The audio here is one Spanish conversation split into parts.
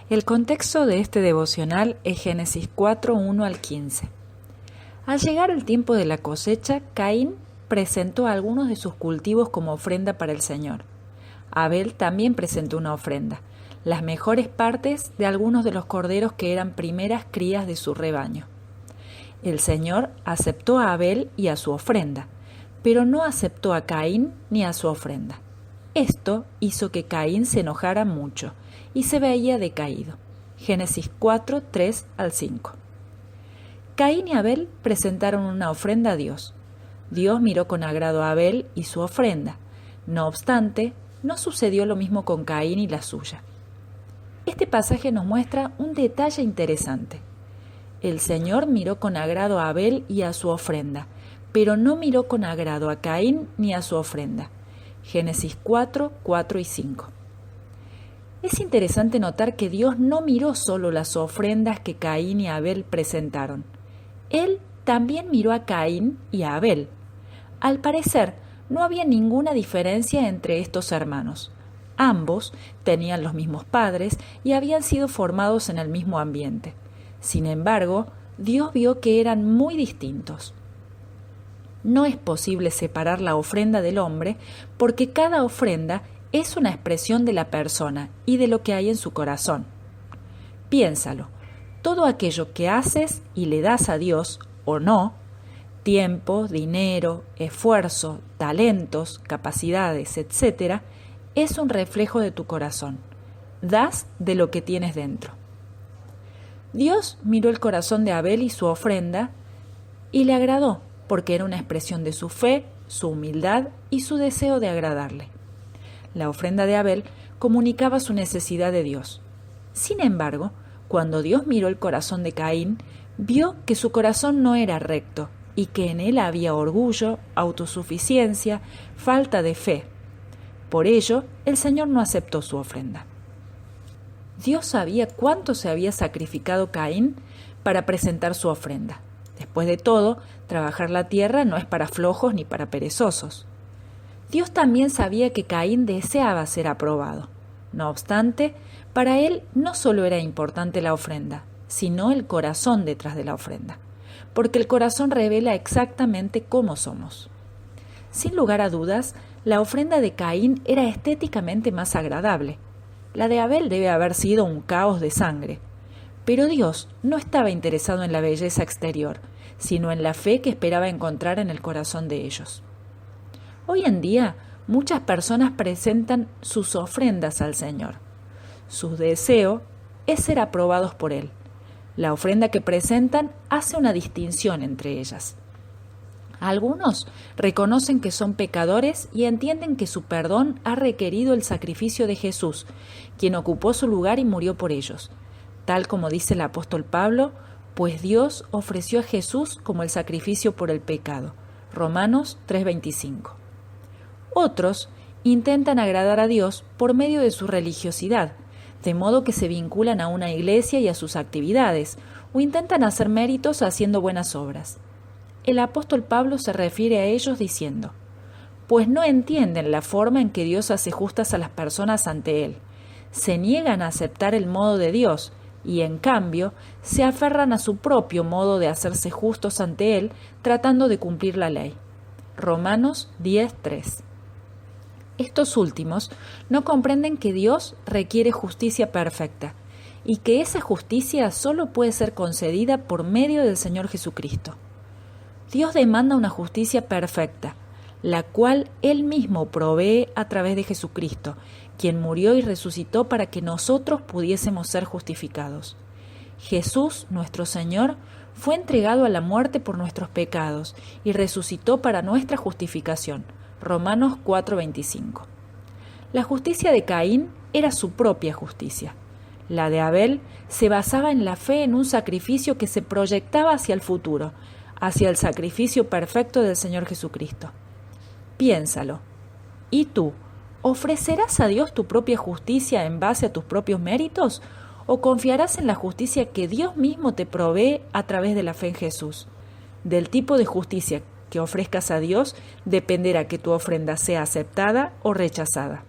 El contexto de este devocional es Génesis 4, 1 al 15. Al llegar el tiempo de la cosecha, Caín presentó algunos de sus cultivos como ofrenda para el Señor. Abel también presentó una ofrenda, las mejores partes de algunos de los corderos que eran primeras crías de su rebaño. El Señor aceptó a Abel y a su ofrenda, pero no aceptó a Caín ni a su ofrenda. Esto hizo que Caín se enojara mucho y se veía decaído. Génesis 4, 3 al 5. Caín y Abel presentaron una ofrenda a Dios. Dios miró con agrado a Abel y su ofrenda. No obstante, no sucedió lo mismo con Caín y la suya. Este pasaje nos muestra un detalle interesante. El Señor miró con agrado a Abel y a su ofrenda, pero no miró con agrado a Caín ni a su ofrenda. Génesis 4, 4 y 5. Es interesante notar que Dios no miró solo las ofrendas que Caín y Abel presentaron. Él también miró a Caín y a Abel. Al parecer, no había ninguna diferencia entre estos hermanos. Ambos tenían los mismos padres y habían sido formados en el mismo ambiente. Sin embargo, Dios vio que eran muy distintos. No es posible separar la ofrenda del hombre porque cada ofrenda es una expresión de la persona y de lo que hay en su corazón. Piénsalo, todo aquello que haces y le das a Dios o no, tiempo, dinero, esfuerzo, talentos, capacidades, etc., es un reflejo de tu corazón. Das de lo que tienes dentro. Dios miró el corazón de Abel y su ofrenda y le agradó, porque era una expresión de su fe, su humildad y su deseo de agradarle. La ofrenda de Abel comunicaba su necesidad de Dios. Sin embargo, cuando Dios miró el corazón de Caín, vio que su corazón no era recto y que en él había orgullo, autosuficiencia, falta de fe. Por ello, el Señor no aceptó su ofrenda. Dios sabía cuánto se había sacrificado Caín para presentar su ofrenda. Después de todo, trabajar la tierra no es para flojos ni para perezosos. Dios también sabía que Caín deseaba ser aprobado. No obstante, para él no solo era importante la ofrenda, sino el corazón detrás de la ofrenda, porque el corazón revela exactamente cómo somos. Sin lugar a dudas, la ofrenda de Caín era estéticamente más agradable. La de Abel debe haber sido un caos de sangre. Pero Dios no estaba interesado en la belleza exterior, sino en la fe que esperaba encontrar en el corazón de ellos. Hoy en día, muchas personas presentan sus ofrendas al Señor. Su deseo es ser aprobados por Él. La ofrenda que presentan hace una distinción entre ellas. Algunos reconocen que son pecadores y entienden que su perdón ha requerido el sacrificio de Jesús, quien ocupó su lugar y murió por ellos. Tal como dice el apóstol Pablo, pues Dios ofreció a Jesús como el sacrificio por el pecado. Romanos 3:25. Otros intentan agradar a Dios por medio de su religiosidad, de modo que se vinculan a una iglesia y a sus actividades, o intentan hacer méritos haciendo buenas obras. El apóstol Pablo se refiere a ellos diciendo: pues no entienden la forma en que Dios hace justas a las personas ante Él. Se niegan a aceptar el modo de Dios y, en cambio, se aferran a su propio modo de hacerse justos ante Él, tratando de cumplir la ley. Romanos 10:3. Estos últimos no comprenden que Dios requiere justicia perfecta y que esa justicia solo puede ser concedida por medio del Señor Jesucristo. Dios demanda una justicia perfecta, la cual Él mismo provee a través de Jesucristo, quien murió y resucitó para que nosotros pudiésemos ser justificados. Jesús, nuestro Señor, fue entregado a la muerte por nuestros pecados y resucitó para nuestra justificación. Romanos 4:25. La justicia de Caín era su propia justicia. La de Abel se basaba en la fe en un sacrificio que se proyectaba hacia el futuro, hacia el sacrificio perfecto del Señor Jesucristo. Piénsalo. ¿Y tú, ofrecerás a Dios tu propia justicia en base a tus propios méritos o confiarás en la justicia que Dios mismo te provee a través de la fe en Jesús? Del tipo de justicia que ofrezcas a Dios dependerá que tu ofrenda sea aceptada o rechazada.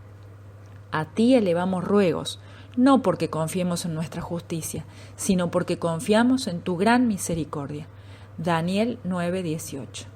A ti elevamos ruegos, no porque confiemos en nuestra justicia, sino porque confiamos en tu gran misericordia. Daniel 9:18.